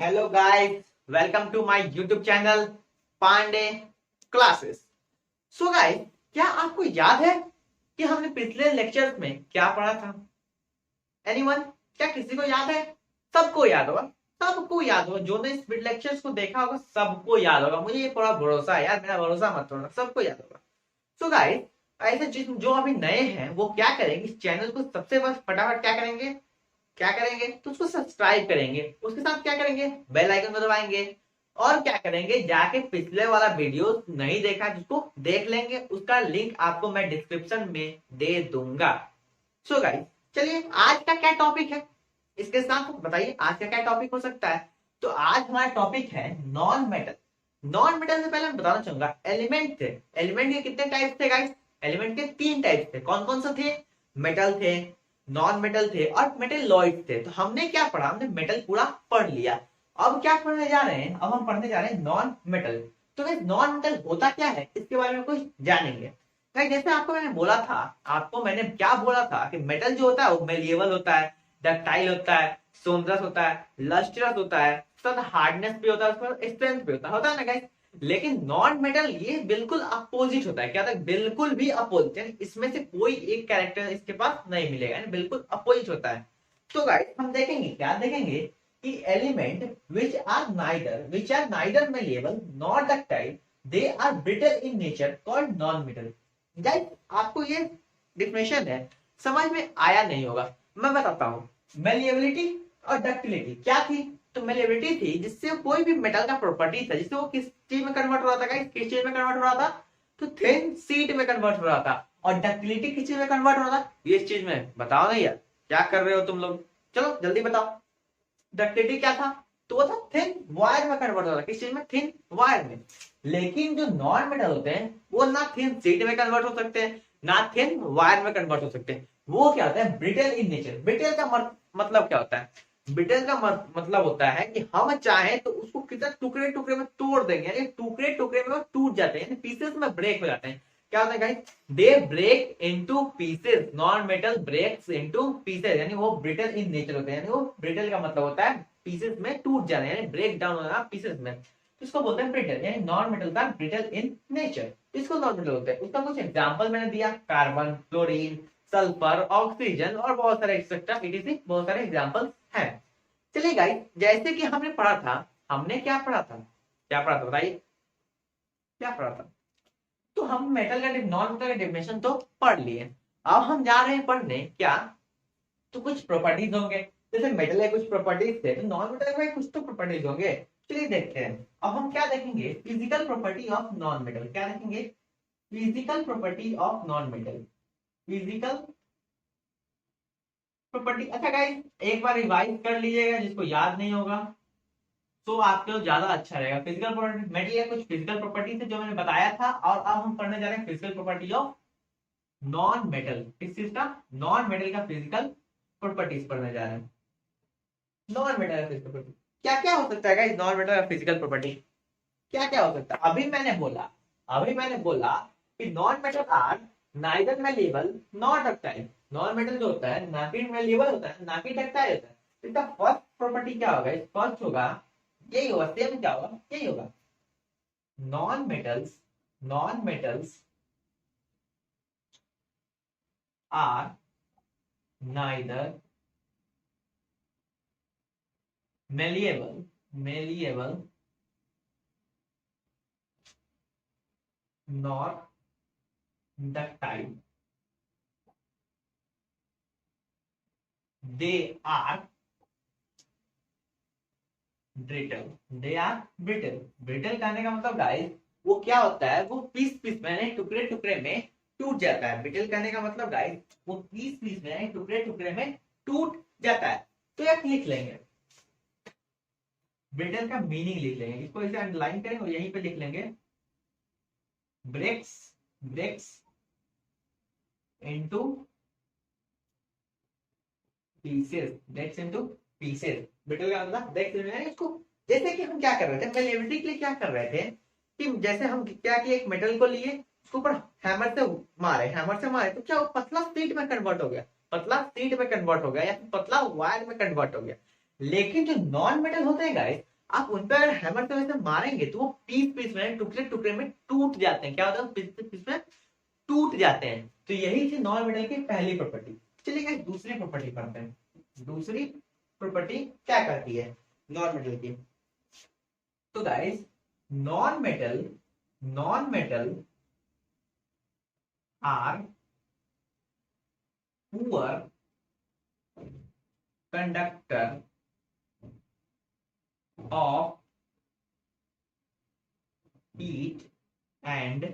Hello guys, welcome to my YouTube channel Pandey classes. So guys, क्या आपको याद है कि हमने पिछले लेक्चर्स में क्या पढ़ा था? एनीवन? क्या किसी को याद है? सबको याद होगा। सबको याद होगा, जो ने इस लेक्चर्स को देखा होगा सबको याद होगा। मुझे ये पूरा भरोसा है यार, मेरा भरोसा मत तोड़ना, सबको याद होगा। सो गाइस, ऐसे जो अभी नए हैं वो क्या करेंगे, इस चैनल को सबसे बस फटाफट क्या करेंगे तो उसको सब्सक्राइब करेंगे। उसके साथ क्या करेंगे, बेल आइकन को दबाएंगे। और क्या करेंगे, जाके पिछले वाला वीडियो नहीं देखा जिसको देख लेंगे, उसका लिंक आपको मैं डिस्क्रिप्शन में दे दूंगा। सो गाइस, चलिए आज का क्या टॉपिक है, इसके साथ बताइए आज का क्या टॉपिक हो सकता है। तो आज हमारा टॉपिक है नॉन मेटल। नॉन मेटल से पहले मैं बताना चाहूंगा, एलिमेंट थे। एलिमेंट के कितने टाइप्स थे गाइस? एलिमेंट के 3 टाइप्स थे। कौन कौन से थे? मेटल थे, नॉन मेटल थे और मेटेलॉइड थे। तो हमने क्या पढ़ा, हमने मेटल पूरा पढ़ लिया। अब क्या पढ़ने जा रहे हैं, अब हम पढ़ने जा रहे हैं नॉन मेटल। तो गाइस, नॉन मेटल होता क्या है इसके बारे में कुछ जानेंगे। गाइस, जैसे आपको मैंने बोला था, आपको मैंने क्या बोला था कि मेटल जो होता है वो मेलिएबल होता है, डक्टाइल होता है, सोंद्रस होता है, लस्ट्रस होता है, हार्डनेस भी होता है, उसमें स्ट्रेंथ भी होता है ना गाइस। लेकिन नॉन मेटल ये बिल्कुल अपोजिट होता है। क्या होता है? बिल्कुल भी अपोजिट, यानी इसमें से कोई एक कैरेक्टर इसके पास नहीं मिलेगा, यानी बिल्कुल अपोजिट होता है। तो गाइस, हम देखेंगे, क्या देखेंगे कि element which are neither malleable not ductile, they are brittle in nature, called non metal. Guys, आपको ये डिफिनेशन है, समझ में आया नहीं होगा, मैं बताता हूँ। मेलिएबिलिटी और डक्टिलिटी क्या थी? तो मेलिएबिलिटी थी जिससे कोई भी मेटल का प्रॉपर्टी था, जिससे वो किस चीज में कन्वर्ट हो रहा था गाइस? किस चीज में कन्वर्ट हो रहा था? तो थिन शीट में कन्वर्ट हो रहा था। और डक्टिलिटी किस चीज में कन्वर्ट हो रहा था? इस चीज में। बताओ ना यार, क्या कर रहे हो तुम लोग? चलो जल्दी बताओ। डक्टिलिटी क्या था? तो वो था थिन वायर में कन्वर्ट हो रहा था। किस चीज में? थिन वायर में। लेकिन जो नॉन मेटल होते हैं वो ना थिन शीट में कन्वर्ट हो सकते हैं, ना थिन वायर में कन्वर्ट हो सकते हैं। वो क्या होता है? Brittle in nature. ब्रिटल का मतलब क्या होता है? ब्रिटल का मतलब होता है कि हम चाहें तो उसको कितना टुकड़े टुकड़े में तोड़ देंगे, यानी टुकड़े टुकड़े में टूट जाते हैं, यानी पीसेस में ब्रेक हो जाते हैं। क्या होता है guys? They break into pieces. Non metal breaks into pieces, यानी वो ब्रिटल इन नेचर होते हैं। यानी वो ब्रिटल का मतलब होता है पीसेस में टूट जाना, यानी ब्रेक डाउन होना पीसेस में। इसको बोलते हैं ब्रिटल, यानी नॉन मेटल का ब्रिटल इन नेचर, इसको नॉन मेटल होते हैं। उसका कुछ एग्जांपल मैंने दिया, कार्बन, क्लोरीन, सल्फर, ऑक्सीजन और बहुत सारे एक्सेट्रा इटीसी, बहुत सारे एग्जांपल्स हैं। चलिए गाइस, जैसे कि हमने पढ़ा था, हमने क्या पढ़ा था, क्या पढ़ा था बताइए, क्या पढ़ा था? तो हम मेटल का नॉन मेटल का डेफिनेशन तो पढ़ लिए। अब हम जा रहे हैं पढ़ने क्या, तो कुछ प्रॉपर्टीज होंगे। जैसे मेटल के कुछ प्रॉपर्टीज थे, तो नॉन मेटल के कुछ तो प्रॉपर्टीज होंगे। चलिए देखते हैं। अब हम क्या देखेंगे, physical property of non metal. क्या देखेंगे? Physical property of non metal. Physical property. अच्छा गाइस, एक बार रिवाइज कर लीजिएगा, जिसको याद नहीं होगा तो आपके लिए ज्यादा अच्छा रहेगा। फिजिकल प्रॉपर्टी मेटल के कुछ फिजिकल प्रॉपर्टी थे जो मैंने बताया था, और अब हम पढ़ने जा रहे हैं physical property of non metal. किस चीज का? नॉन मेटल का फिजिकल प्रॉपर्टीज पढ़ने जा रहे हैं। नॉन मेटल का फिजिकल प्रॉपर्टी क्या क्या हो सकता है गाइस? नॉन मेटल का फिजिकल प्रॉपर्टी क्या क्या हो सकता है? अभी मैंने बोला कि non metal are neither malleable not ductile. Non metal जो होता है ना कि मेलिएबल होता है, ना कि डक्टाइल होता है। तो इसका फर्स्ट प्रॉपर्टी क्या होगा? फर्स्ट होगा, यही होगा, सेम क्या होगा, यही होगा। Non metals are neither malleable nor ductile. They are brittle. They are brittle. Brittle कहने का मतलब गाइस, वो क्या होता है? वो पीस पीस में, टुकड़े टुकड़े में टूट जाता है। ब्रिटल कहने का मतलब गाइस, वो पीस पीस में, टुकड़े टुकड़े में टूट जाता है। तो एक लिख लेंगे, ब्रिटल का मीनिंग लिख लेंगे, इसको इसे अंडरलाइन करेंगे और यहीं पे लिख लेंगे, breaks into pieces. Breaks into pieces. Brittle का मतलब ब्रेक्स इनटू, इसको जैसे कि हम क्या कर रहे थे, मेलेबिलिटी के लिए क्या कर रहे थे कि जैसे हम क्या किए, एक मेटल को लिए, उसके ऊपर हैमर से मारे तो क्या वो पतला शीट में कन्वर्ट हो गया, पतला शीट में कन्वर्ट हो गया, या फिर पतला वायर में कन्वर्ट हो गया। लेकिन जो नॉन मेटल होते हैं गाइस, आप उन पर अगर हैमर से वैसे मारेंगे तो वो पीस पीस में, टुकड़े टुकड़े में टूट जाते हैं। क्या होता है, पीस पीस में टूट जाते हैं। तो यही थी नॉन मेटल की पहली प्रॉपर्टी। चलिए गाइस दूसरी प्रॉपर्टी पढ़ते हैं। दूसरी प्रॉपर्टी क्या करती है नॉन मेटल की? तो guys non metal are poor conductor of heat and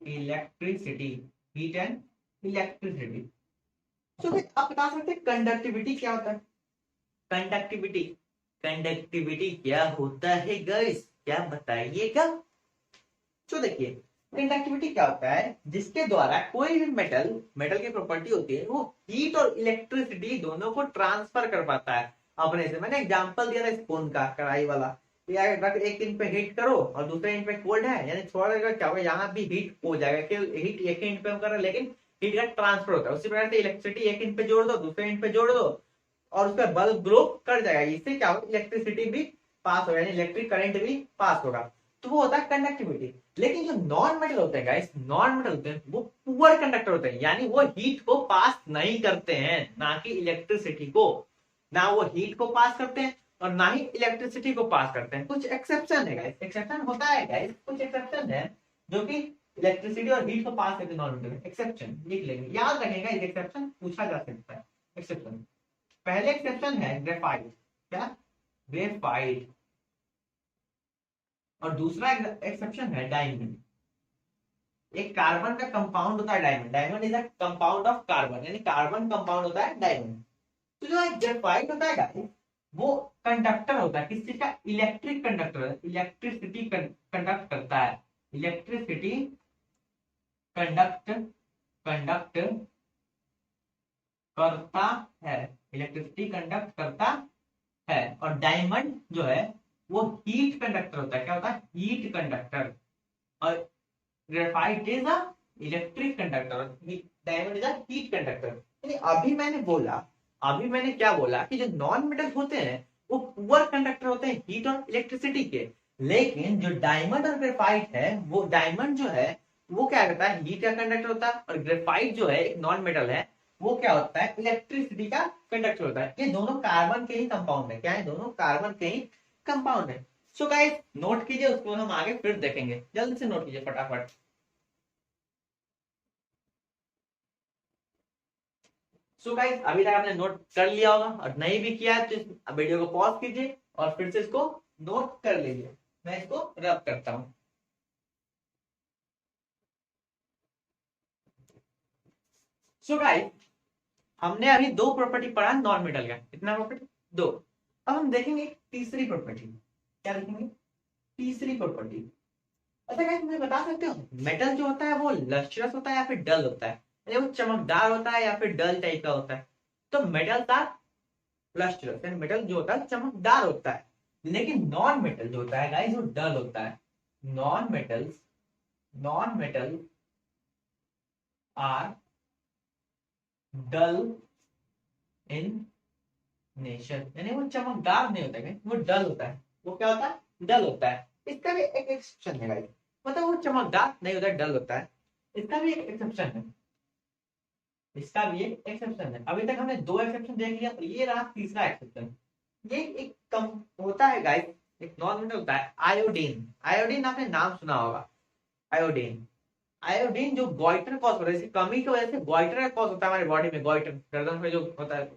electricity, heat and electricity। तो फिर आप बता सकते हैं कंडक्टिविटी क्या होता है? कंडक्टिविटी कंडक्टिविटी क्या होता है गाइस, क्या बताइएगा? तो देखिए कंडक्टिविटी क्या होता है, जिसके द्वारा कोई भी मेटल की प्रॉपर्टी होती है वो हीट और इलेक्ट्रिसिटी दोनों को ट्रांसफर कर पाता है अपने से। मैंने एग्जांपल दिया था स्पून का, कढ़ाई वाला। एक इंच पे हीट करो और दूसरे इंच पे कोल्ड है, यानी थोड़ा देर क्या होगा, यहाँ भी हीट हो जाएगा कि हीट एक इंच पे हम कर रहे हैं, लेकिन हीट का ट्रांसफर होता है। उसी प्रकार से इलेक्ट्रिसिटी एक इंच पे जोड़ दो, दूसरे इंच पे जोड़ दो और उस पर बल्ब ग्लो कर जाएगा। इससे क्या होगा, इलेक्ट्रिसिटी भी पास होगा, यानी इलेक्ट्रिक करंट भी पास होगा। तो वो होता है कंडक्टिविटी। लेकिन जो नॉन मेटल होते हैं गाइस, नॉन मेटल होते हैं वो पुअर कंडक्टर होते हैं, यानी वो हीट को पास नहीं करते हैं, ना कि इलेक्ट्रिसिटी को। ना वो हीट को पास करते हैं और ना ही इलेक्ट्रिसिटी को पास करते हैं। कुछ एक्सेप्शन है गाइस, एक्सेप्शन होता है गाइस, कुछ एक्सेप्शन है जो कि इलेक्ट्रिसिटी और हीट को पास करते हैं नॉन मेटल। एक्सेप्शन लिख लेंगे, याद रखेगा, एक्सेप्शन पूछा जा सकता है। एक्सेप्शन, पहले एक्सेप्शन है ग्रेफाइट। क्या? ग्रेफाइट। और दूसरा एक्सेप्शन है डायमंड। एक कार्बन का कंपाउंड होता है diamond. Diamond is a compound of carbon, यानी कार्बन कंपाउंड होता है डायमंड। तो जो ग्रेफाइट होता है गाइस, वो कंडक्टर होता है। किस चीज का? इलेक्ट्रिक कंडक्टर, इलेक्ट्रिसिटी कंडक्ट करता है। इलेक्ट्रिसिटी कंडक्ट कंडक्ट करता है, इलेक्ट्रिसिटी कंडक्ट करता है। और डायमंड जो है वो हीट कंडक्टर होता है। क्या होता है? Heat conductor. और graphite is a electric conductor, diamond is a heat conductor. यानी अभी मैंने क्या बोला कि जो नॉन मेटल होते हैं वो पुअर कंडक्टर होते हैं हीट और इलेक्ट्रिसिटी के। लेकिन जो डायमंड और ग्रेफाइट है, वो डायमंड जो है वो क्या करता है, हीट का कंडक्टर होता है। और ग्रेफाइट जो है एक नॉन मेटल है, वो क्या होता है, इलेक्ट्रिसिटी का कंडक्टर होता है। ये दोनों कार्बन के ही कंपाउंड है। क्या है? दोनों कार्बन के ही कंपाउंड है। सो गाइस नोट कीजिए, उसको हम आगे फिर देखेंगे। जल्दी से नोट कीजिए फटाफट। सो गाइस अभी तक आपने नोट कर लिया होगा, और नहीं भी किया है तो इस वीडियो को पॉज कीजिए और फिर से इसको नोट कर लीजिए। मैं इसको रब करता हूं। सो गाइस हमने अभी दो प्रॉपर्टी पढ़ा नॉन मेटल का। कितना प्रॉपर्टी? दो। अब हम देखेंगे तीसरी प्रॉपर्टी। क्या देखेंगे? तीसरी प्रॉपर्टी। अच्छा गाइस मुझे बता सकते हो मेटल जो होता है वो लस्ट्रस होता है या फिर डल होता है? यानी वो चमकदार होता है या फिर डल टाइप का होता है? तो मेटल का लस्ट्रस, यानी मेटल जो होता है चमकदार होता है। लेकिन नॉन मेटल जो होता है गाइस वो डल होता है। Non metal are dull in nature, यानी वो चमकदार नहीं होता है, वो डल होता है। वो क्या होता है? डल होता है। इसका भी एक एक्सेप्शन है गाइस, मतलब वो चमकदार नहीं होता है, डल होता है। इसका भी एक एक्सेप्शन है। इसका भी एक एक्सेप्शन है। अभी तक हमने दो एक्सेप्शन देख लिया, और ये रहा तीसरा एक्सेप्शन। ये एक कम होता है गाइस, एक नॉन मेटल होता है आयोडीन। आयोडीन आपने नाम सुना होगा। आयोडीन, आयोडीन जो गोइटर कॉज होता है, इसकी कमी की वजह से गोइटर का कॉज होता है हमारे बॉडी में। गोइटर गर्दन में जो होता है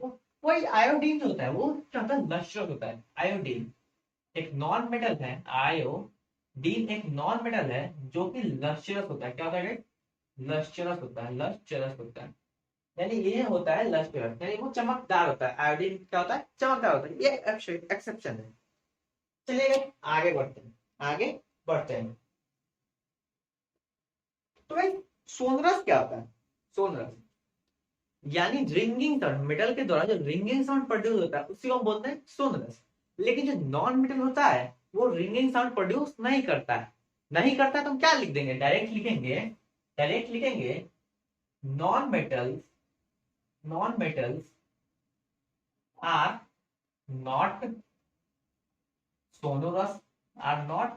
वही आयोडीन जो होता है वो क्या होता है? लश्रस होता है। आयोडीन एक नॉन मेटल है। आयोडीन एक नॉन मेटल है जो कि लश्रस होता है। क्या होता है? लश्रस होता है, लश्रस होता है। यानी ये होता है लश्रस, यानी वो चमकदार होता है। आयोडीन क्या होता है? चमकदार होता है। ये एक्सेप्शन है। चलिए आगे बढ़ते हैं, आगे बढ़ते हैं। तो भाई सोनरस क्या होता है? सोनरस यानी रिंगिंग साउंड, मेटल के द्वारा जो रिंगिंग साउंड प्रोड्यूस होता है उसी को हम बोलते हैं सोनरस। लेकिन जो नॉन मेटल होता है वो रिंगिंग साउंड प्रोड्यूस नहीं करता है। नहीं करता है तो हम क्या लिख देंगे? डायरेक्ट लिखेंगे non metals are not sonorous, are not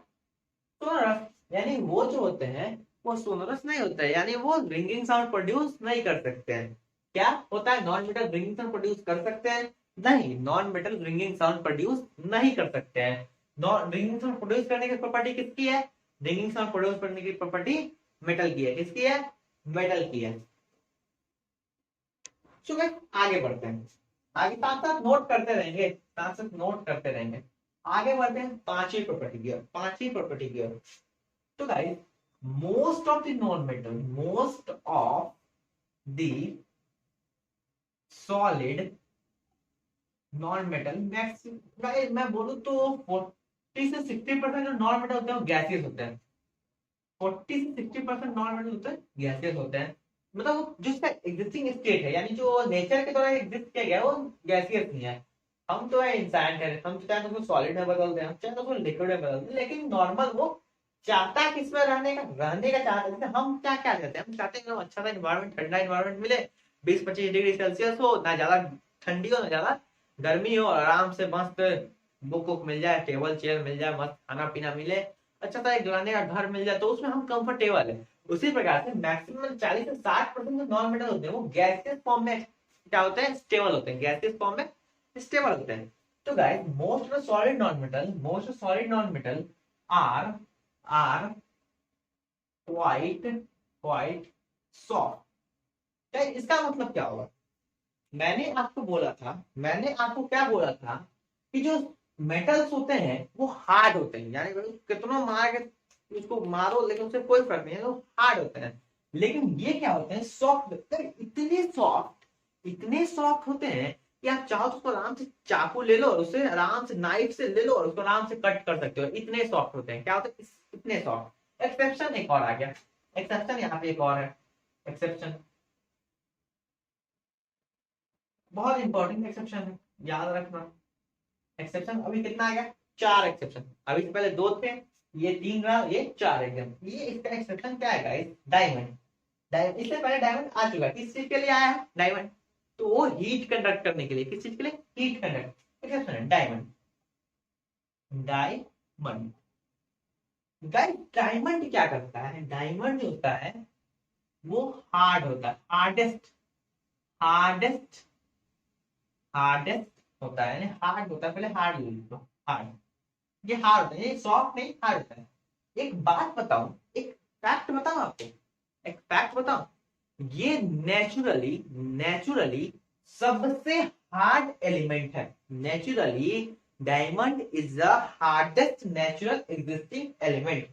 sonorous, यानी वो जो होते हैं वो सोनोरस नहीं होते हैं, यानी वो रिंगिंग साउंड प्रोड्यूस नहीं कर सकते हैं। क्या होता है, non metal ringing sound produce कर सकते हैं? नहीं, non metal ringing sound produce नहीं कर सकते हैं। नॉन रिंगिंग साउंड प्रोड्यूस करने की प्रॉपर्टी किसकी है? रिंगिंग साउंड प्रोड्यूस करने की प्रॉपर्टी मेटल की है। किसकी है? मेटल की है। चलो आगे बढ़ते हैं, आगे साथ साथ नोट करते रहेंगे, साथ साथ नोट करते रहेंगे। आगे बढ़ते हैं पांचवी प्रॉपर्टी की ओर, पांचवी प्रॉपर्टी की ओर। तो guys, most of the non metal, most of the solid non metal, maximum मैं बोलूं तो 40 से 60% जो नॉन मेटल होते हैं वो गैसियस होते हैं। 40 से 60% नॉन मेटल होते हैं गैसियस होते हैं। मतलब जो इसका एग्जिस्टिंग स्टेट है, यानी जो नेचर के द्वारा एग्जिस्ट किया गया है, वो गैसियस नहीं है। हम तो है इंसान है, हम तो चाहे तो उसको सॉलिड में बदल दें, हम चाहे तो उसको लिक्विड में बदल दें, लेकिन नॉर्मल वो चाहता है किसमें रहने का, रहने का चाहता है। जैसे हम क्या क्या चाहते हैं, हम चाहते हैं कि अच्छा सा इन्वायरमेंट, ठंडा इन्वायरमेंट मिले, 20-25 डिग्री सेल्सियस हो, ना ज्यादा ठंडी हो ना ज्यादा गर्मी हो, आराम से मस्त बुक बुक मिल जाए, टेबल चेयर मिल जाए, मस्त खाना पीना मिले, अच्छा सा एक रहने का घर मिल जाए, तो उसमें हम कंफर्टेबल है। उसी प्रकार से मैक्सिमम 40 से 60% जो नॉन मेटल होते हैं वो गैसियस फॉर्म में क्या होते हैं, स्टेबल होते हैं, गैसियस फॉर्म में स्टेबल होते हैं। तो guys, most of solid non metal, most solid non metal are are quite quite soft. इसका मतलब क्या होगा? मैंने आपको बोला था, मैंने आपको क्या बोला था कि जो मेटल्स होते हैं वो हार्ड होते हैं, यानी कितना मार के उसको मारो लेकिन उससे कोई फर्क नहीं है, वो हार्ड होते हैं। लेकिन ये क्या होते हैं, सॉफ्ट। इतने सॉफ्ट, इतने सॉफ्ट होते हैं कि आप चाहो तो उसको आराम से चाकू ले लो और उसे आराम से नाइफ से ले लो और उसको आराम से कट कर सकते हो। इतने सॉफ्ट होते हैं। क्या होते हैं? इतने सॉफ्ट। एक्सेप्शन एक और आ गया, एक्सेप्शन यहाँ पे एक और है। एक्सेप्शन बहुत इंपॉर्टेंट एक्सेप्शन है, याद रखना। एक्सेप्शन अभी कितना आ गया? 4 एक्सेप्शन। अभी से पहले 2 थे, ये 3 रहा, ये 4 एकदम। ये इसका एक्सेप्शन क्या है गाइस? डायमंड। डायमंड इससे पहले डायमंड आ चुका है, किस चीज के लिए आया है? डायमंड। तो वो हीट कंडक्ट करने के लिए, किस चीज के लिए? Heat conduct. एक्सेप्शन है डायमंड, डायमंड। गाइस, डायमंड क्या करता है? डायमंड जो होता है वो हार्ड होता है, हार्डेस्ट, हार्डेस्ट, हार्डेस्ट होता है, यानी हार्ड होता है। पहले हार्ड ले लो, हार्ड। ये हार्ड होता है, ये सॉफ्ट नहीं, हार्ड होता है। एक बात बताऊं, एक फैक्ट बताऊं आपको, एक फैक्ट बताऊं, ये नेचुरली, नेचुरली सबसे हार्ड एलिमेंट है। Naturally diamond is the hardest natural existing element,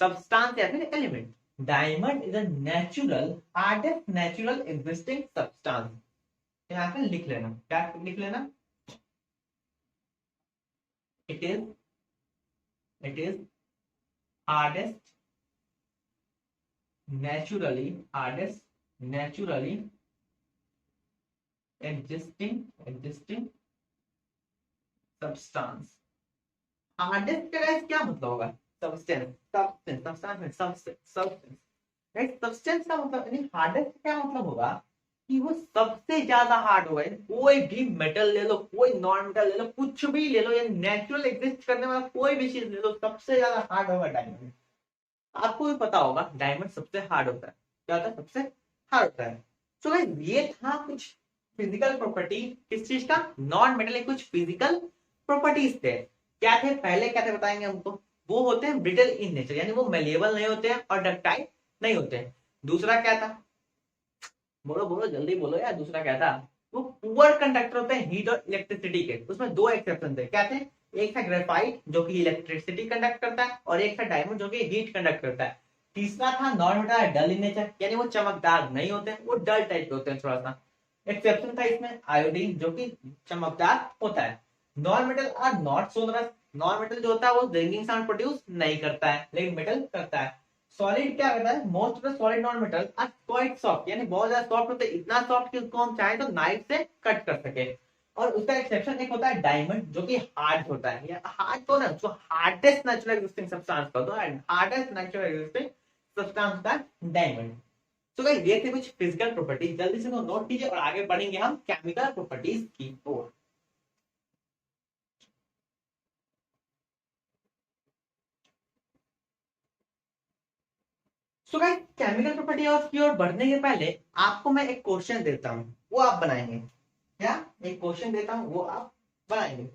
substance या फिर element. Diamond is a natural hardest natural existing substance. यहाँ पे लिख लेना, क्या लिख लेना? It is, it is hardest naturally, hardest naturally existing substance। Hardest का guys क्या मतलब होगा? सब्सटेंस, सब्सटेंस, सब्सटेंस में सब्सटेंस। गाइस, सब्सटेंस का मतलब, यानी हार्डेस्ट क्या मतलब होगा कि वो सबसे ज्यादा हार्ड होगा। कोई भी मेटल ले लो, कोई नॉन मेटल ले लो, कुछ भी ले लो, या नेचुरल एग्जिस्ट करने वाला कोई भी चीज ले लो, सबसे ज्यादा हार्ड होगा डायमंड। आपको भी पता होगा डायमंड सबसे हार्ड होता है। क्या होता है? सबसे हार्ड होता है। तो गाइस, ये था कुछ फिजिकल प्रॉपर्टी, किस चीज का? नॉन मेटल के कुछ फिजिकल प्रॉपर्टीज थे। क्या थे? पहले क्या थे बताएंगे हमको। वो होते हैं ब्रिटल इन नेचर, यानी वो मेलेबल नहीं होते हैं और डक्टाइल नहीं होते हैं। दूसरा क्या था? बोलो बोलो, जल्दी बोलो यार, दूसरा क्या था? वो पुअर कंडक्टर होते हैं हीट और इलेक्ट्रिसिटी के। उसमें 2 एक्सेप्शन थे। क्या थे? एक था ग्रेफाइट जो कि इलेक्ट्रिसिटी कंडक्ट करता है, और एक था डायमंड जो कि हीट कंडक्ट करता है। तीसरा था non metal dull in nature, यानी वो चमकदार नहीं होते, वो डल टाइप के होते हैं थोड़ा सा। एक्सेप्शन था इसमें आयोडीन जो कि चमकदार होता है। Non metal are not sonorous. Non metal जो होता है वो रिंगिंग साउंड प्रोड्यूस नहीं करता है, लेकिन मेटल करता है। सॉलिड क्या करता है? Most of the solid non metal are quite soft, यानी बहुत ज्यादा सॉफ्ट होते हैं, इतना सॉफ्ट कि उसको हम चाहें तो नाइफ से कट कर सके। और उसका एक्सेप्शन एक होता है डायमंड जो कि हार्ड होता है, या हार्ड तो ना, उसको हार्डेस्ट नेचुरल एग्जिस्टिंग सब्सटेंस का, तो हार्डेस्ट नेचुरल एग्जिस्टिंग सब्सटेंस होता है डायमंड। तो गाइस ये थे कुछ फिजिकल प्रॉपर्टीज, जल्दी से नोट कीजिए और आगे बढ़ेंगे हम केमिकल प्रॉपर्टीज की ओर। सो गाइस केमिकल प्रॉपर्टी और की ओर बढ़ने के पहले आपको मैं एक क्वेश्चन देता हूं, वो आप बनाएंगे। क्या एक क्वेश्चन देता हूं, वो आप बनाएंगे।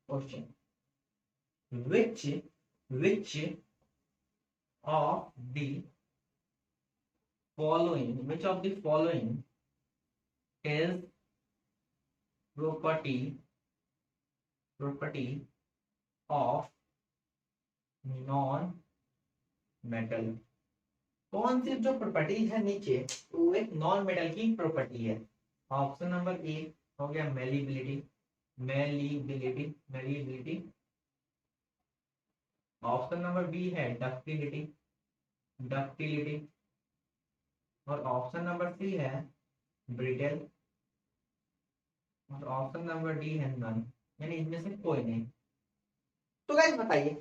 Question, which of the which of the following is property of non metal? कौन सी जो प्रॉपर्टीज है नीचे वो एक नॉन मेटल की प्रॉपर्टी है? ऑप्शन नंबर ए हो गया malleability, malleability. Option number B है डक्टिलिटी। और ऑप्शन नंबर सी है ब्रिटेल। और ऑप्शन नंबर डी है नन, यानी इनमें से कोई नहीं। तो गाइस बताइए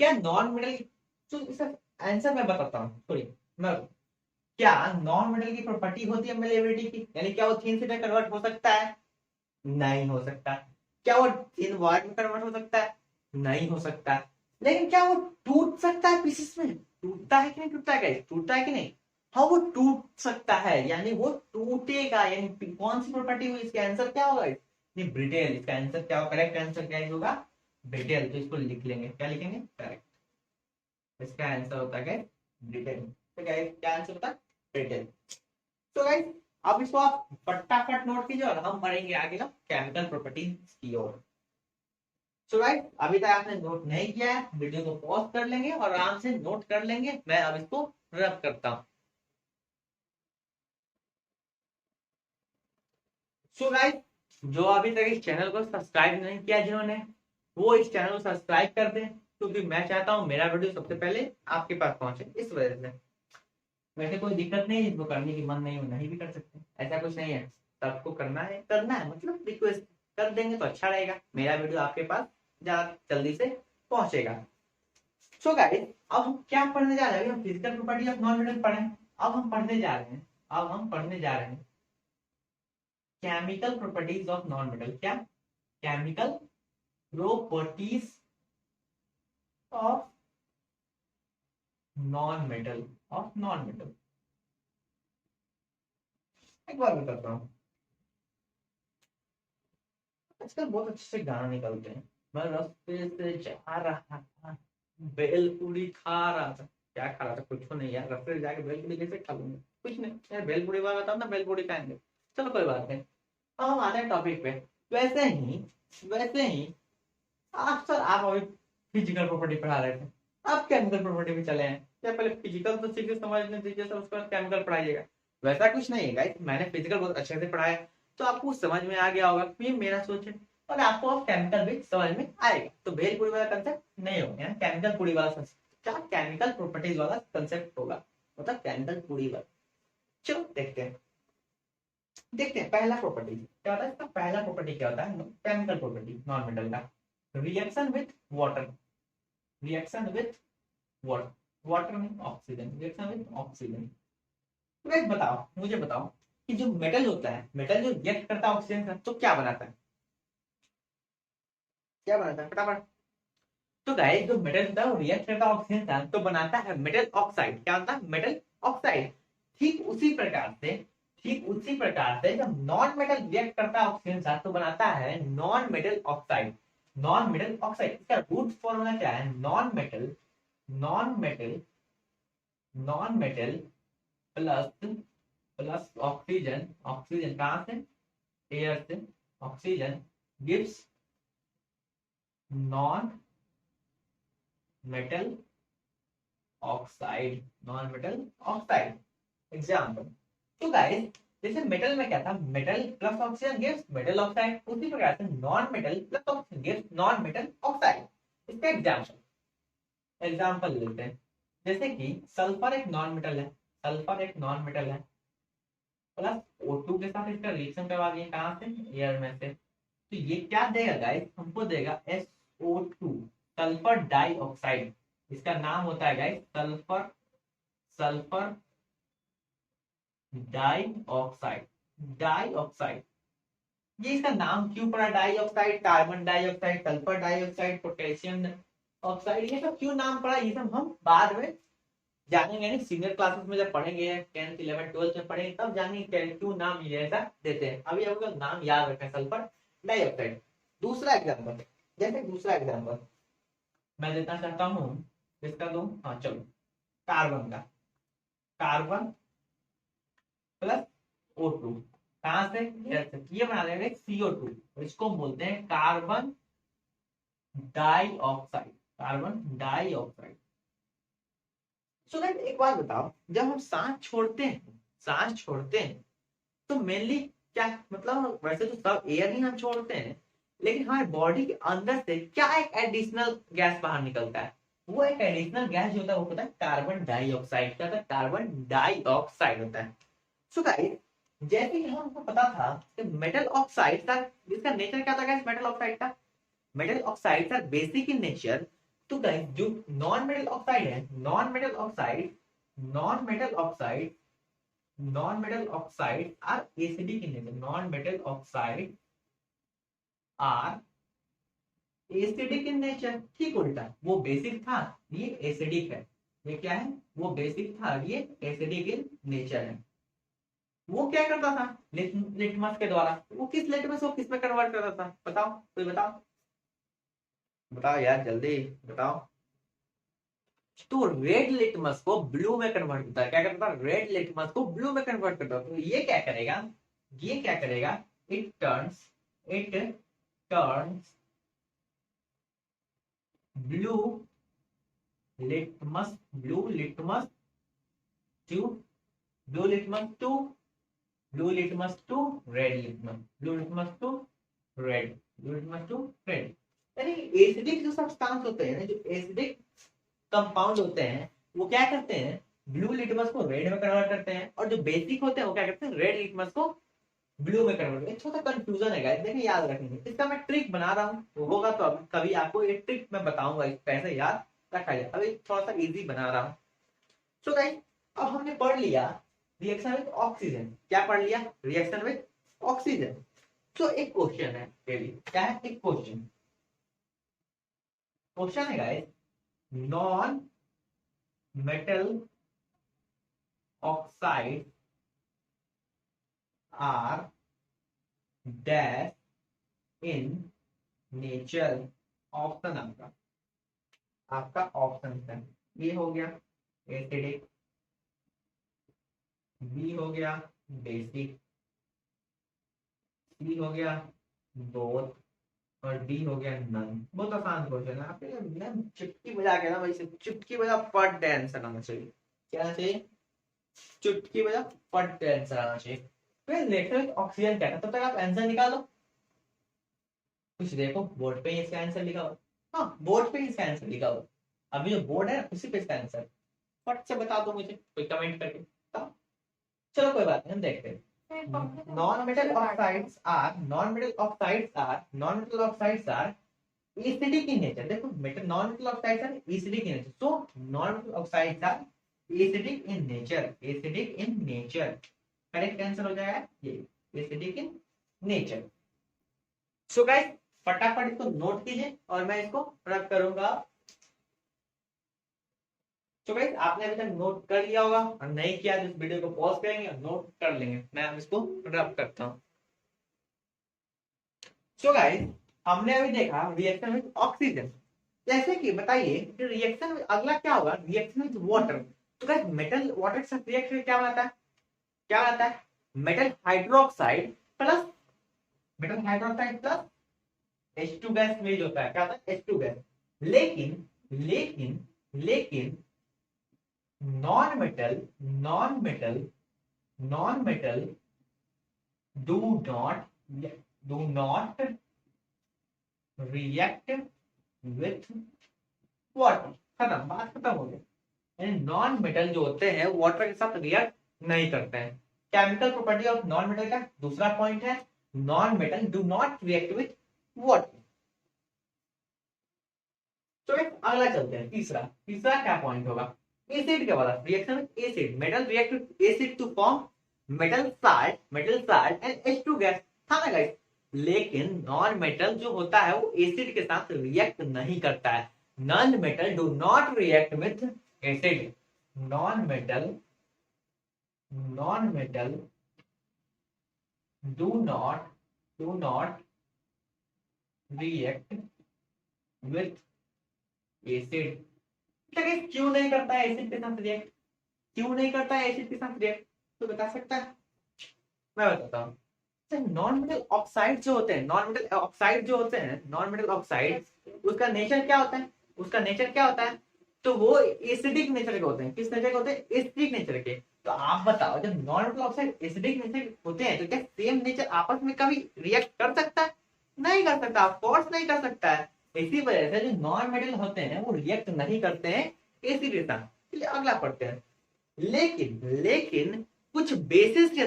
क्या नॉन मेटल, तो इसका आंसर मैं बताता हूँ, सॉरी मैं, क्या नॉन मेटल की प्रॉपर्टी होती है मेलेबिलिटी की, यानी क्या वो थिन में कन्वर्ट हो सकता है? नहीं हो सकता। क्या वो थिन वाट में कन्वर्ट हो सकता है? नहीं हो सकता। लेकिन क्या वो टूट सकता है पीसेस में? टूटता है कि नहीं टूटता है? टूटता है कि नहीं? हाँ वो टूट सकता है, यानी वो टूटेगा। यानी कौन सी प्रॉपर्टी हुई? इसका आंसर क्या होगा? नहीं ब्रिटेल। इसका आंसर क्या होगा? करेक्ट आंसर क्या होगा? ब्रिटेल। तो इसको लिख लेंगे, क्या लिखेंगे? करेक्ट। इसका आंसर होता है ब्रिटेल। तो क्या आंसर होता है? ब्रिटेल। तो गाइस अब इसको आप फटाफट नोट कीजिए और हम बढ़ेंगे आगे का केमिकल प्रॉपर्टीज की ओर। सो गाइस अभी तक आपने नोट नहीं किया है, वीडियो को पॉज कर लेंगे और आराम से नोट कर लेंगे। मैं अब इसको रब करता हूं। सो गाइस जो अभी तक इस चैनल को सब्सक्राइब नहीं किया जिन्होंने, वो इस चैनल को सब्सक्राइब कर दें, क्योंकि मैं चाहता हूं मेरा वीडियो सबसे पहले आपके पास पहुंचे। इस वजह से वैसे कोई दिक्कत नहीं है, जिसको करने की मन नहीं हो नहीं भी कर सकते, ऐसा कुछ नहीं है। सबको करना है मतलब रिक्वेस्ट कर देंगे तो अच्छा रहेगा, मेरा वीडियो आपके पास ज्यादा जल्दी से पहुंचेगा। सो गाइस अब हम क्या पढ़ने जा रहे हैं? हम physical property of non metal पढ़े। अब हम पढ़ने जा रहे हैं chemical properties of non metal. क्या? Chemical properties of non metal. एक बार बताता हूँ, आजकल बहुत अच्छे से गाना निकलते हैं। मैं रास्ते से जा रहा था, भेलपूरी खा रहा था। क्या खा रहा था? कुछ तो नहीं यार, रास्ते से जाके भेलपूरी कैसे खा लूंगा? कुछ नहीं यार, भेलपूरी वाला बताओ ना, भेलपूरी खाएंगे। चलो कोई बात नहीं। अब हम आते हैं टॉपिक पे। वैसे ही आप सर, आप अभी फिजिकल प्रॉपर्टी पढ़ा रहे थे, आप केमिकल प्रॉपर्टी में चले हैं। क्या पहले फिजिकल तो सीखे समझने दीजिए, सर उसके बाद केमिकल पढ़ाइएगा? वैसा कुछ नहीं है गाइस, मैंने फिजिकल बहुत अच्छे से पढ़ाया, तो आपको समझ में आ गया होगा, ये मेरा सोच है। और आपको अब केमिकल भी समझ में आएगा, तो भेल पूरी वाला कंसेप्ट नहीं होगा, केमिकल पूरी वाला क्या केमिकल प्रॉपर्टीज वाला कंसेप्ट होगा, मतलब केमिकल पूरी वाला। चलो देखते हैं पहला प्रॉपर्टी क्या होता है। इसका पहला प्रॉपर्टी क्या होता है केमिकल प्रॉपर्टी नॉन मेटल का? Reaction with water. Reaction with water, water में ऑक्सीजन, रिएक्शन विथ ऑक्सीजन। तो बताओ, मुझे बताओ कि जो मेटल होता है, मेटल जो रिएक्ट करता है ऑक्सीजन से, तो क्या बनाता है? क्या बनाता है फटाफट? तो गाइस जो मेटल होता है वो रिएक्ट करता है ऑक्सीजन से, तो बनाता है मेटल ऑक्साइड। क्या होता है? Metal oxide. ठीक उसी प्रकार से जब नॉन मेटल रिएक्ट करता है ऑक्सीजन से, तो बनाता है non metal oxide. Non metal oxide, इसका रूट फॉर्मूला क्या है? Non metal plus oxygen. Oxygen कहां से? एयर से। Oxygen gives non metal oxide. Non metal oxide example. तो गाइस जैसे मेटल में क्या था, metal plus oxygen gives metal oxide, उसी प्रकार से non metal plus oxygen gives non metal oxide. इसका एग्जाम्पल लेते हैं। जैसे कि सल्फर एक नॉन मेटल है, प्लस O2 के साथ इसका रिएक्शन करवा दिए, कहां से? एयर में से। तो ये क्या देगा गाइस? हमको देगा SO2, सल्फर डाइऑक्साइड। इसका नाम होता है guys sulphur sulphur dioxide. Dioxide, ये इसका नाम क्यों पड़ा dioxide? Carbon dioxide, sulphur dioxide, potassium oxide, ये सब क्यों नाम पड़ा? ये सब हम बाद में जानेंगे, नहीं सीनियर क्लासेस में जब पढ़ेंगे 10th 11th 12th में पढ़ेंगे तब जानेंगे क्यों नाम ये ऐसा देते हैं। अभी आपको नाम याद रखें, सल्फर डाइऑक्साइड। दूसरा एग्जाम्पल, जैसे दूसरा एग्जाम्पल मैं देना चाहता हूँ, किसका दूं? हाँ चलो, कार्बन का। कार्बन प्लस O2, कहां से? ये बना देंगे CO2, इसको बोलते हैं carbon dioxide. Carbon dioxide. So guys एक बात बताओ, जब हम सांस छोड़ते हैं तो मेनली क्या मतलब, वैसे तो सब एयर ही हम छोड़ते हैं, लेकिन हमारे बॉडी के अंदर से क्या एक एडिशनल गैस बाहर निकलता है? वो एक एडिशनल गैस जो होता है वो होता है कार्बन डाइऑक्साइड। क्या होता है? कार्बन डाइऑक्साइड होता है। सो गाइस जैसे कि हमको पता था कि मेटल ऑक्साइड का, इसका नेचर क्या था गाइस? मेटल ऑक्साइड का, मेटल ऑक्साइड का बेसिक इन नेचर। तो गाइस जो नॉन मेटल ऑक्साइड है, non metal oxide, non metal oxide, non metal oxide are acidic in nature. Non metal oxide are acidic in nature. ठीक उल्टा, वो basic था, ये एसिडिक है। ये क्या है? वो बेसिक था, ये एसिडिक इन नेचर है। वो क्या करता था? लिटमस के द्वारा। वो किस लिटमस को किस में कन्वर्ट करता था? बताओ, कोई बताओ, बताओ यार जल्दी बताओ। तो रेड लिटमस को ब्लू में कन्वर्ट करता है। क्या करता है? रेड लिटमस को ब्लू में कन्वर्ट करता है। तो ये क्या करेगा? ये क्या करेगा? It turns blue litmus, blue litmus to blue litmus to blue litmus to red litmus, blue litmus to red, blue litmus to red. यानी एसिडिक जो सब्सटेंस होते हैं, जो एसिडिक कंपाउंड होते हैं, वो क्या करते हैं? ब्लू लिटमस को रेड में कन्वर्ट करते हैं, और जो बेसिक होते हैं वो क्या करते हैं? रेड लिटमस को ब्लू में कन्वर्ट करते हैं। छोटा कंफ्यूजन है गाइस, देखिए याद रखेंगे। इसका मैं ट्रिक बना रहा हूँ, वो होगा तो अभी कभी आपको ये ट्रिक मैं बताऊंगा कैसे याद रखा जाए। अभी थोड़ा सा इजी बना रहा हूँ। सो गाइस अब हमने पढ़ लिया रिएक्शन विद ऑक्सीजन। क्या पढ़ लिया? Reaction with oxygen. तो एक क्वेश्चन है, क्या है? एक क्वेश्चन है guys, non metal oxide are dash in nature. Option आपका ऑप्शन है, ये हो गया एसिडिक, बी हो गया बेसिक, सी हो गया बोथ, और डी हो गया नन। बहुत आसान क्वेश्चन है, आपके एकदम चुटकी बजा के ना, वैसे चुटकी बजा पट आंसर आना चाहिए। क्या चाहिए? चुटकी बजा पट आंसर आना चाहिए। फिर लेटर ऑक्सीजन क्या है, तब तक आप आंसर निकालो। कुछ देखो बोर्ड पे इसका आंसर लिखा हो। हाँ बोर्ड पे इसका आंसर लिखा हो, अभी जो बोर्ड है उसी पे इसका आंसर फट से बता दो मुझे, कोई कमेंट करके बताओ। चलो कोई बात नहीं, हम देखते हैं। Non metal oxides are acidic in nature. देखो metal, non metal oxides are acidic in nature. So non metal oxides are acidic in nature. Acidic in nature correct answer हो जाएगा ये, acidic in nature. So guys फटाफट इसको note कीजिए और मैं इसको रब करूंगा। तो गाइस आपने अभी तक नोट कर लिया होगा, और नहीं किया तो इस वीडियो को पॉज करेंगे और नोट कर लेंगे। मैं इसको रब करता हूं। सो गाइस हमने अभी देखा रिएक्शन विद ऑक्सीजन। जैसे कि बताइए कि रिएक्शन अगला क्या होगा? Reaction with water. तो गाइस मेटल वाटर के साथ रिएक्ट करके क्या बनाता है? क्या बनाता है? Metal hydroxide plus, metal hydroxide plus H2 gas मेज होता है। क्या होता है? H2 gas. लेकिन लेकिन लेकिन non metal do not react with water. खत्म, बात खत्म हो गई। नॉन मेटल जो होते हैं वाटर के साथ रिएक्ट नहीं करते हैं। Chemical property of non metal का दूसरा पॉइंट है, non metal do not react with water. तो अगला चलते हैं, तीसरा क्या पॉइंट होगा? एसिड क्या बोला, reaction with acid, metal react with acid to form metal salt and H2 gas था ना गाइस। लेकिन नॉन मेटल जो होता है वो एसिड के साथ रिएक्ट नहीं करता है। Non metal do not react with acid, non metal do not react with acid. क्यों नहीं करता है एसिड के साथ रिएक्ट, क्यों नहीं करता है एसिड के साथ रिएक्ट, तो बता सकता है? मैं बताता हूँ। नॉन मेटल ऑक्साइड जो होते हैं, नॉन मेटल ऑक्साइड उसका नेचर क्या होता है, तो वो एसिडिक नेचर के होते हैं। किस नेचर के होते हैं? एसिडिक नेचर के। तो आप बताओ, जब non metal oxide acidic nature होते हैं तो क्या सेम नेचर आपस में कभी रिएक्ट कर सकता है? नहीं कर सकता, ऑफकोर्स नहीं कर सकता है। इसी वजह से जो नॉन मेटल होते हैं वो रिएक्ट नहीं करते हैं एसिड के साथ। चलिए अगला पढ़ते हैं। लेकिन कुछ बेसिस के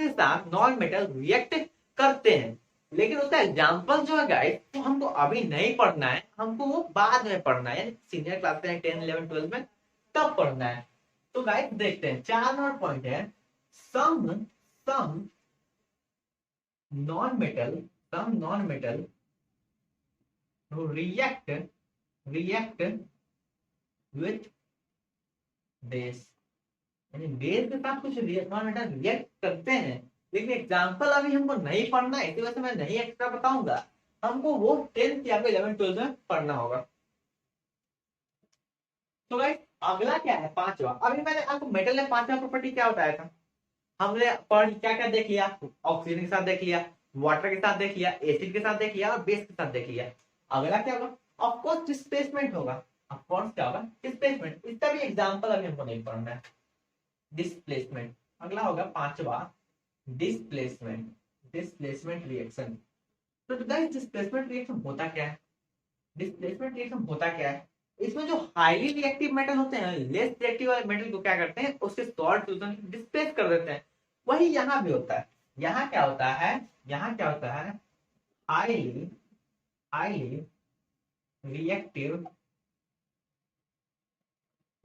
साथ नॉन मेटल रिएक्ट करते हैं। लेकिन उसका एग्जांपल जो है गाइस तो हमको अभी नहीं पढ़ना है, हमको वो बाद में पढ़ना है, सीनियर क्लास में 10 11 12 में तब पढ़ना है। तो गाइस देखते हैं, 4 नंबर पॉइंट है, some non metal react with base, यानी बेस के साथ कुछ नॉन मेटल रिएक्ट करते हैं। लेकिन एग्जांपल अभी हमको नहीं पढ़ना है, इसी वजह से मैं नहीं एक्स्ट्रा बताऊंगा, हमको वो 10th या 11 12 में पढ़ना होगा। तो गाइस अगला क्या है, पांचवा। अभी मैंने आपको मेटल में पांचवा प्रॉपर्टी क्या बताया था, हमने पढ़ क्या क्या देख लिया, ऑक्सीजन के साथ देख लिया, वाटर के साथ देख लिया, एसिड के साथ देख लिया और बेस के साथ देख लिया। अगला क्या होगा? ऑफकोर्स डिस्प्लेसमेंट होगा। ऑफकोर्स क्या होगा? डिस्प्लेसमेंट। इसका भी एग्जांपल अभी हमको नहीं पढ़ना है। डिस्प्लेसमेंट अगला होगा पांचवा, डिस्प्लेसमेंट रिएक्शन। तो गाइस डिस्प्लेसमेंट रिएक्शन होता क्या है? इसमें जो हाईली रिएक्टिव मेटल होते हैं लेस रिएक्टिव वाले मेटल को क्या करते हैं, उसके सॉल्ट सोल्यूशन डिस्प्लेस कर देते हैं। वही यहाँ भी होता है। यहाँ क्या होता है? Highly reactive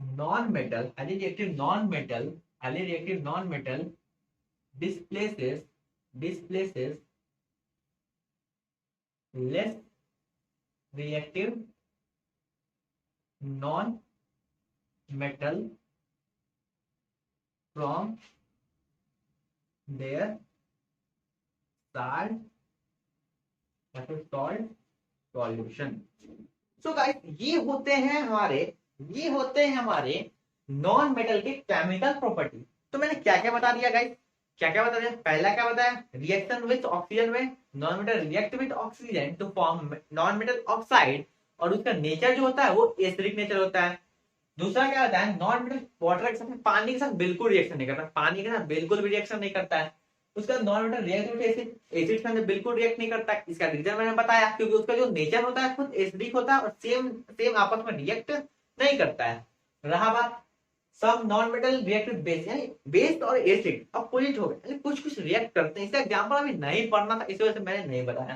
non metal displaces less reactive non metal from their salt solution। So guys ये होते हैं हमारे नॉन मेटल के केमिकल प्रॉपर्टी। तो मैंने क्या क्या बता दिया गाइस, पहला क्या बताया, रिएक्शन विद ऑक्सीजन में non metal react with oxygen to form non metal oxide, और उसका नेचर जो होता है वो एसिडिक नेचर होता है। दूसरा क्या होता है, नॉन मेटल वाटर के साथ, पानी के साथ बिल्कुल रिएक्शन नहीं करता, है। उसका non metal react with acid, acid के साथ बिल्कुल रिएक्ट नहीं करता। इसका रीजन मैंने बताया, क्योंकि उसका जो नेचर होता है खुद एसिडिक होता है और सेम आपस में रिएक्ट नहीं करता है। रहा बात सब non metal react with base, यानी बेस और एसिड अपोजिट हो गए, कुछ रिएक्ट करते हैं। इसका एग्जांपल अभी नहीं पढ़ना था, इस वजह से मैंने नहीं बताया।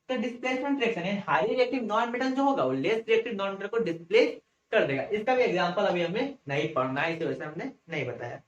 तो डिस्प्लेसमेंट रिएक्शन है, हाईली रिएक्टिव नॉन मेटल जो होगा वो लेस रिएक्टिव नॉन मेटल को डिस्प्लेस कर देगा। इसका भी एग्जांपल अभी हमें नहीं पढ़ना है, इस वजह से हमने नहीं बताया।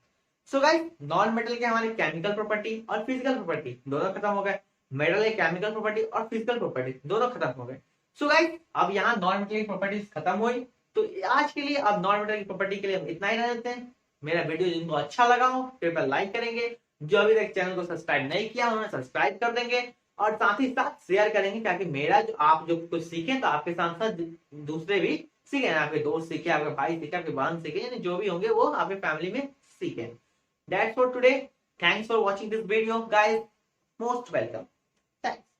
सो गाइस नॉन मेटल के हमारी केमिकल प्रॉपर्टी और फिजिकल प्रॉपर्टी दोनों खत्म हो गए। मेटल के केमिकल प्रॉपर्टी और फिजिकल प्रॉपर्टी दोनों खत्म हो गए। सो गाइस अब यहाँ नॉन मेटल की प्रॉपर्टीज खत्म हुई, तो आज के लिए अब नॉन मेटल की प्रॉपर्टी के लिए हम इतना ही रह देते हैं। मेरा वीडियो जिनको अच्छा लगा हो कृपया लाइक करेंगे, जो अभी तक चैनल को सब्सक्राइब नहीं किया उन्हें सब्सक्राइब कर देंगे, और साथ ही साथ शेयर करेंगे, ताकि मेरा जो आप जो कुछ सीखें तो आपके साथ साथ दूसरे भी सीखे, आपके दोस्त सीखे, आपके भाई सीखे, आपके बहन सीखे, यानी जो भी होंगे वो आपके फैमिली में सीखे। That's for today. Thanks for watching this video, guys. Most welcome. Thanks.